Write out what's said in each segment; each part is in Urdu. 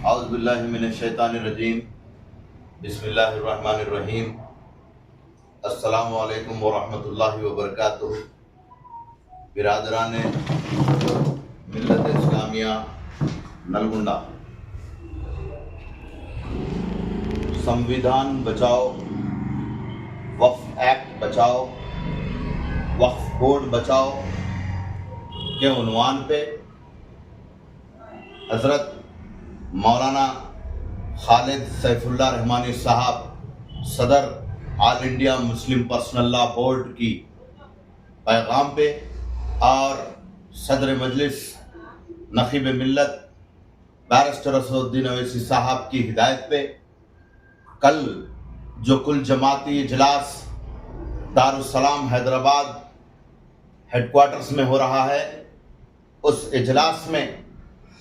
اعوذ باللہ من الشیطان الرجیم بسم اللہ الرحمن الرحیم السلام علیکم ورحمۃ اللہ وبرکاتہ۔ برادران ملت اسلامیہ نلگنڈا، سمویدھان بچاؤ، وقف ایکٹ بچاؤ، وقف بورڈ بچاؤ کے عنوان پہ حضرت مولانا خالد سیف اللہ رحمانی صاحب صدر آل انڈیا مسلم پرسنل لا بورڈ کی پیغام پہ اور صدر مجلس نقیب ملت بیرسٹر اسد الدین اویسی صاحب کی ہدایت پہ کل جو کل جماعتی اجلاس دارالسلام حیدرآباد ہیڈ کوارٹرز میں ہو رہا ہے، اس اجلاس میں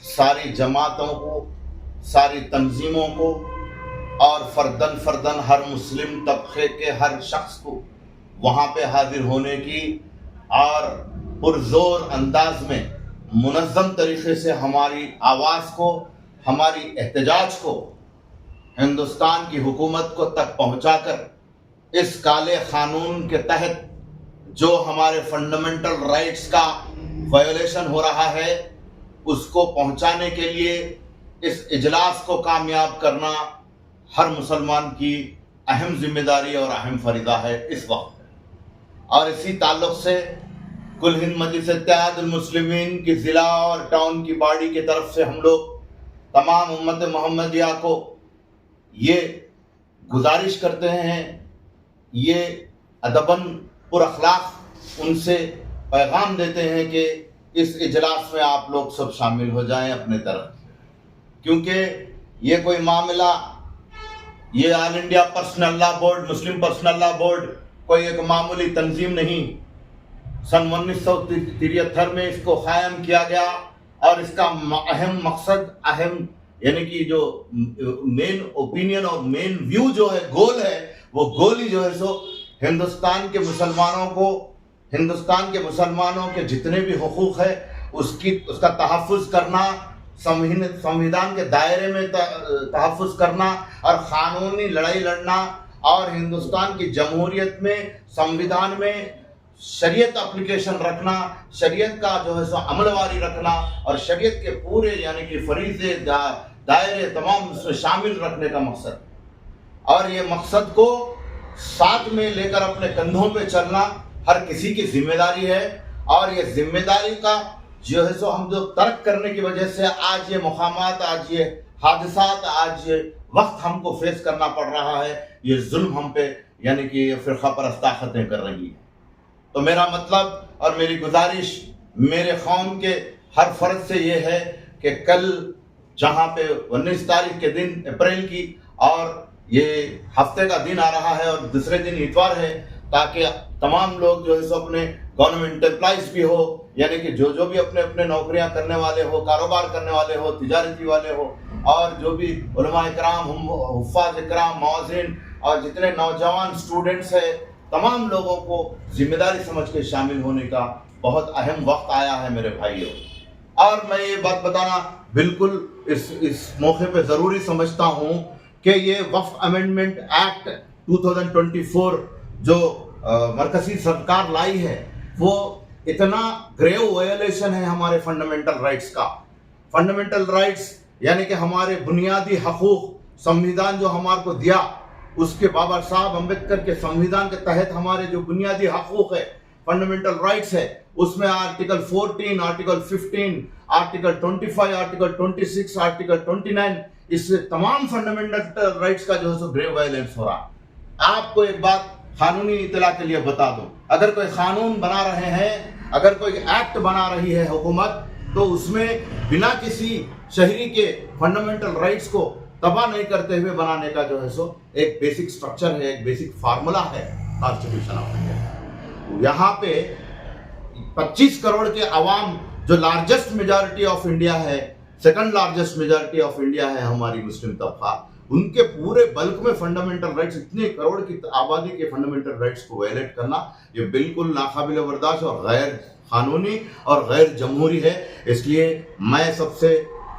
ساری جماعتوں کو، ساری تنظیموں کو اور فردن ہر مسلم طبقے کے ہر شخص کو وہاں پہ حاضر ہونے کی اور پرزور انداز میں منظم طریقے سے ہماری آواز کو، ہماری احتجاج کو ہندوستان کی حکومت کو تک پہنچا کر اس کالے قانون کے تحت جو ہمارے فنڈامنٹل رائٹس کا وائیولیشن ہو رہا ہے اس کو پہنچانے کے لیے اس اجلاس کو کامیاب کرنا ہر مسلمان کی اہم ذمہ داری اور اہم فریضہ ہے اس وقت۔ اور اسی تعلق سے کل ہند مجلس اتحاد المسلمین کی ضلع اور ٹاؤن کی باڈی کی طرف سے ہم لوگ تمام امت محمدیہ کو یہ گزارش کرتے ہیں، یہ ادباً پر اخلاق ان سے پیغام دیتے ہیں کہ اس اجلاس میں آپ لوگ سب شامل ہو جائیں اپنے طرف، کیونکہ یہ کوئی معاملہ، یہ آل انڈیا پرسنل لا بورڈ، مسلم پرسنل لا بورڈ کوئی ایک معمولی تنظیم نہیں۔ سن 1973 میں اس کو قائم کیا گیا اور اس کا اہم مقصد، یعنی کہ جو مین اوپینین اور مین ویو جو ہے، گول ہے، وہ گول ہی جو ہے سو ہندوستان کے مسلمانوں کے جتنے بھی حقوق ہے اس کا تحفظ کرنا، سمویدھان کے دائرے میں تحفظ کرنا اور قانونی لڑائی لڑنا اور ہندوستان کی جمہوریت میں سمویدھان میں شریعت اپلیکیشن رکھنا، شریعت کا جو ہے سو عمل واری رکھنا اور شریعت کے پورے یعنی کہ فریضے دائرے تمام اس میں شامل رکھنے کا مقصد، اور یہ مقصد کو ساتھ میں لے کر اپنے کندھوں پہ چلنا ہر کسی کی ذمہ داری ہے۔ اور یہ ذمہ داری کا جو ہے سو ہم جو ترک کرنے کی وجہ سے آج یہ مقامات، آج یہ حادثات، آج یہ وقت ہم کو فیس کرنا پڑ رہا ہے، یہ ظلم ہم پہ یعنی کہ یہ فرقہ پرست طاقتیں کر رہی ہیں۔ تو میرا مطلب اور میری گزارش میرے قوم کے ہر فرد سے یہ ہے کہ کل جہاں پہ 19 تاریخ کے دن اپریل کی اور یہ ہفتے کا دن آ رہا ہے اور دوسرے دن اتوار ہے، تاکہ تمام لوگ جو ہے سو اپنے گورنمنٹ امپلائیز بھی ہو، یعنی کہ جو بھی اپنے نوکریاں کرنے والے ہو، کاروبار کرنے والے ہو، تجارتی والے ہو، اور جو بھی علماء اکرام، حفاظ اکرام، مؤذن اور جتنے نوجوان اسٹوڈنٹس ہیں، تمام لوگوں کو ذمہ داری سمجھ کے شامل ہونے کا بہت اہم وقت آیا ہے میرے بھائیوں۔ اور میں یہ بات بتانا بالکل اس موقع پہ ضروری سمجھتا ہوں کہ یہ وقف امینڈمنٹ ایکٹ 2024 جو مرکزی سرکار لائی ہے وہ اتنا گریو وائلیشن ہے ہمارے فنڈامنٹل رائٹس کا۔ فنڈامنٹل رائٹس یعنی کہ ہمارے بنیادی حقوق، سمویدھان جو ہمارے کو دیا، اس کے بابا صاحب امبیڈکر کے سمویدھان کے تحت ہمارے جو بنیادی حقوق ہے، فنڈامنٹل رائٹس ہے، اس میں article 14، article 15، article 25، article 26، article 29، اس سے تمام فنڈامنٹل رائٹس کا جو ہے سو گریو وائلنس ہو رہا ہے۔ آپ کو ایک بات قانونی اطلاع کے لیے بتا دوں، اگر کوئی قانون بنا رہے ہیں، اگر کوئی ایکٹ بنا رہی ہے حکومت، تو اس میں بنا کسی شہری کے فنڈامنٹل رائٹس کو تباہ نہیں کرتے ہوئے بنانے کا جو ہے سو ایک بیسک سٹرکچر ہے، ایک بیسک فارمولا ہے کانسٹیٹیوشن آف انڈیا۔ یہاں پہ 25 کروڑ کے عوام جو لارجسٹ میجارٹی آف انڈیا ہے، second largest majority of India ہے ہماری مسلم طبقہ، ان کے پورے بلک میں فنڈامنٹل رائٹس، اتنے کروڑ کی آبادی کے فنڈامنٹل رائٹس کو وائلیٹ کرنا یہ بالکل ناقابل برداشت اور غیر قانونی اور غیر جمہوری ہے۔ اس لیے میں سب سے